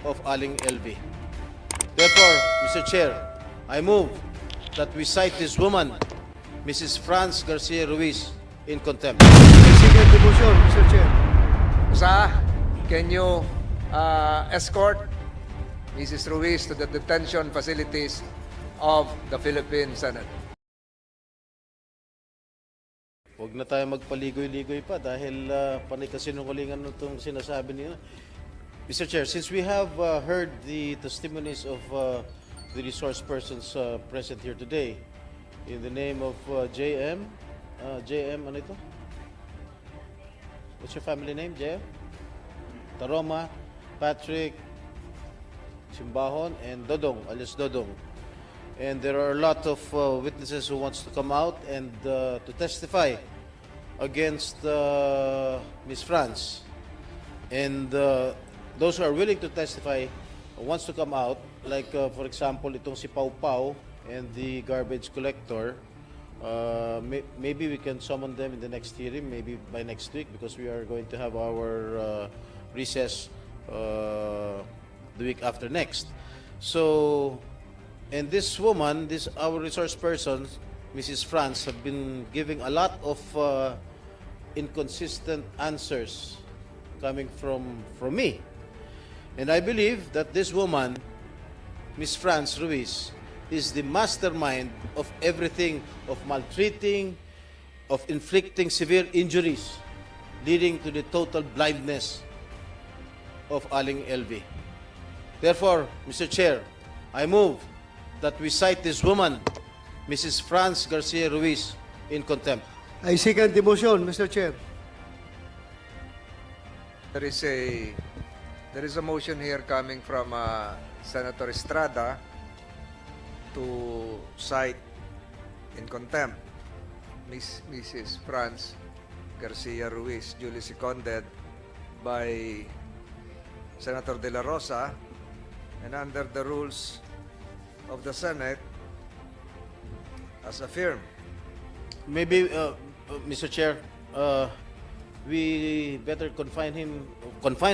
of Aling LV. Therefore, Mr. Chair, I move that we cite this woman, Mrs. Franz Garcia Ruiz, in contempt. I second the motion, Mr. Chair. Can you escort Mrs. Ruiz to the detention facilities of the Philippine Senate? Huwag na tayo magpaligoy-ligoy pa dahil panay kasi sinungalingan itong sinasabi niya. Mr. Chair, since we have heard the testimonies of the resource persons present here today, in the name of JM, ano ito? What's your family name, JM? Taroma, Patrick, Simbahon, and Dodong, alias Dodong. And there are a lot of witnesses who wants to come out and to testify against Ms. Franz. And those who are willing to testify wants to come out, like for example, itong si Pau Pau and the garbage collector. Maybe we can summon them in the next hearing, maybe by next week, because we are going to have our recess the week after next. So, and this woman, our resource person, Mrs. Franz, have been giving a lot of inconsistent answers coming from me. And I believe that this woman, Ms. Franz Ruiz, is the mastermind of everything, of maltreating, of inflicting severe injuries, leading to the total blindness of Aling LV. Therefore, Mr. Chair, I move that we cite this woman, Mrs. Franz Garcia Ruiz, in contempt. I second the motion, Mr. Chair. There is a motion here coming from Senator Estrada to cite in contempt Mrs. Franz Garcia Ruiz, duly seconded by Senator De La Rosa, and under the rules of the Senate, as affirmed. Maybe, Mr. Chair, we better confine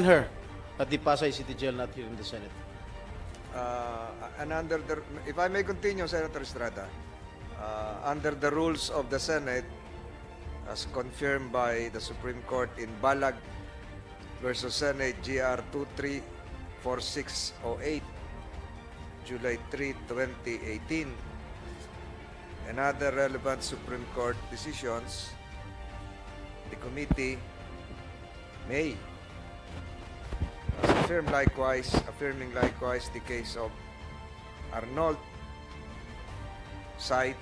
her at the Pasay City Jail, not here in the Senate. And under the, if I may continue, Senator Estrada, under the rules of the Senate, as confirmed by the Supreme Court in Balag versus Senate GR 234608, July 3, 2018, and other relevant Supreme Court decisions, the committee may affirming likewise the case of Arnold, cite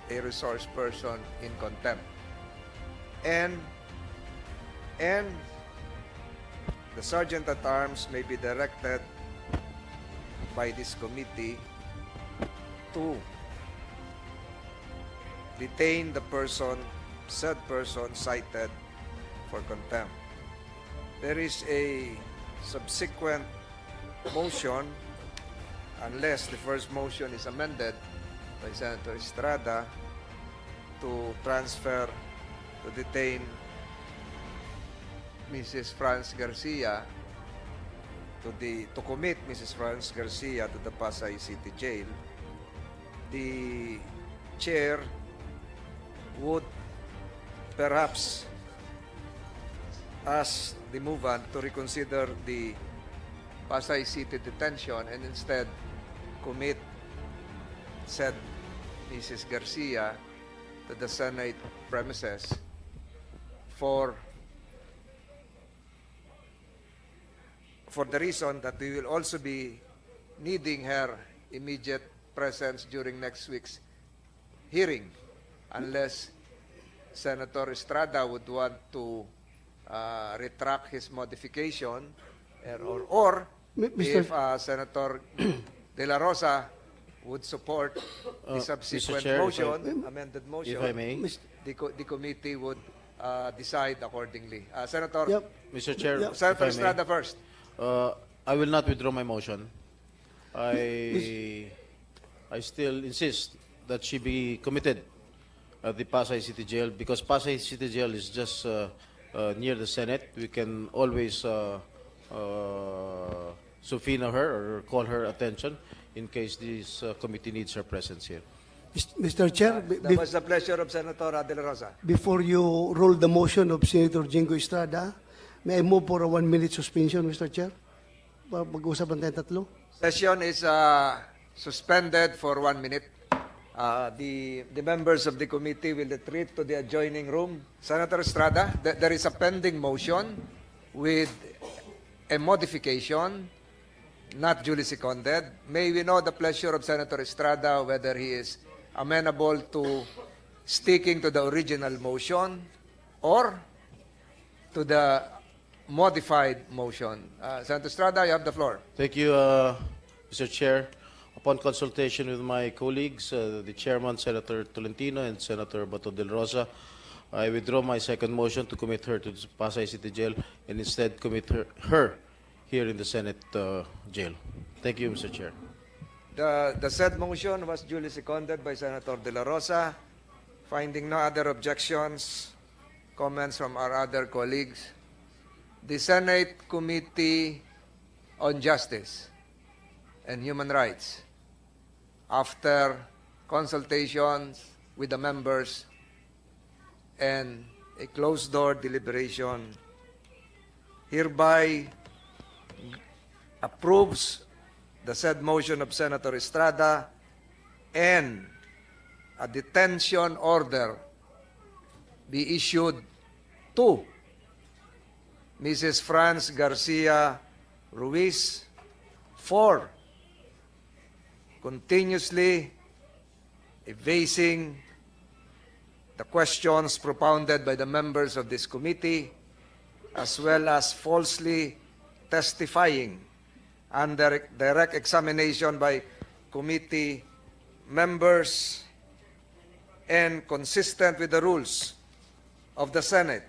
a resource person in contempt, and the Sergeant at Arms may be directed by this committee to detain the said person cited for contempt. There is a subsequent motion, unless the first motion is amended by Senator Estrada, to transfer, to detain Mrs. Franz Garcia, to commit Mrs. Franz Garcia to the Pasay City Jail. The chair would perhaps ask the movant to reconsider the Pasay City detention and instead commit said Mrs. Garcia to the Senate premises for the reason that we will also be needing her immediate presence during next week's hearing, unless Senator Estrada would want to retract his modification, or if Senator De La Rosa would support the subsequent Chair, motion, amended motion, if I may. the committee would decide accordingly. Senator, Yep. Mr. Chair, Yep. Senator if I may. Estrada first. I will not withdraw my motion. I still insist that she be committed at the Pasay City Jail, because Pasay City Jail is just near the Senate. We can always subpoena her or call her attention in case this committee needs her presence here. Mr. Chair, That was the pleasure of Senator De La Rosa. before you rule the motion of Senator Jingo Estrada, may I move for a 1-minute suspension, Mr. Chair? Pag-usapan tayong tatlo. Session is suspended for 1 minute. The members of the committee will retreat to the adjoining room. Senator Estrada, there is a pending motion with a modification, not duly seconded. May we know the pleasure of Senator Estrada whether he is amenable to sticking to the original motion or to the modified motion. Senator Estrada, you have the floor. Thank you, Mr. Chair. Upon consultation with my colleagues, the chairman, Senator Tolentino, and Senator Bato del Rosa, I withdraw my second motion to commit her to the Pasay City Jail and instead commit her here in the Senate jail. Thank you, Mr. Chair. The said motion was duly seconded by Senator De La Rosa. Finding no other objections, comments from our other colleagues, the Senate Committee on Justice and Human Rights, after consultations with the members and a closed-door deliberation, hereby approves the said motion of Senator Estrada and a detention order be issued to Mrs. Franz Garcia Ruiz for continuously evading the questions propounded by the members of this committee, as well as falsely testifying under direct examination by committee members and consistent with the rules of the Senate,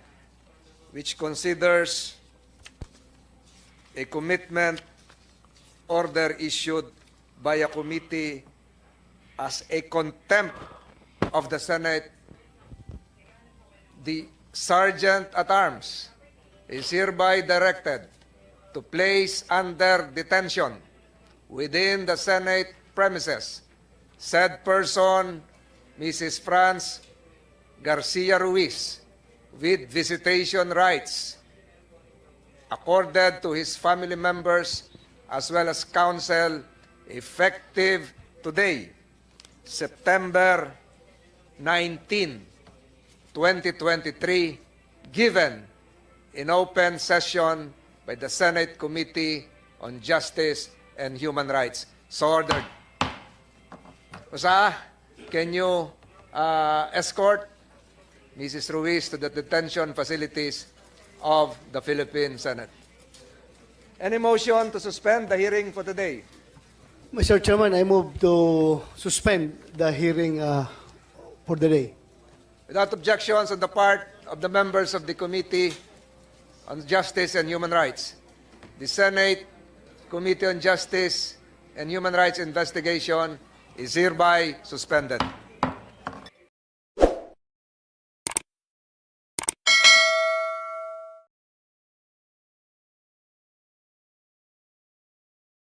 which considers a commitment order issued by a committee as a contempt of the Senate. The Sergeant at Arms is hereby directed to place under detention within the Senate premises said person, Mrs. Franz Garcia Ruiz, with visitation rights accorded to his family members as well as counsel, effective today, September 19, 2023, given in open session by the Senate Committee on Justice and Human Rights. So ordered. Usa, can you escort Mrs. Ruiz to the detention facilities of the Philippine Senate? Any motion to suspend the hearing for today? Mr. Chairman, I move to suspend the hearing for the day. Without objections on the part of the members of the Committee on Justice and Human Rights, the Senate Committee on Justice and Human Rights investigation is hereby suspended.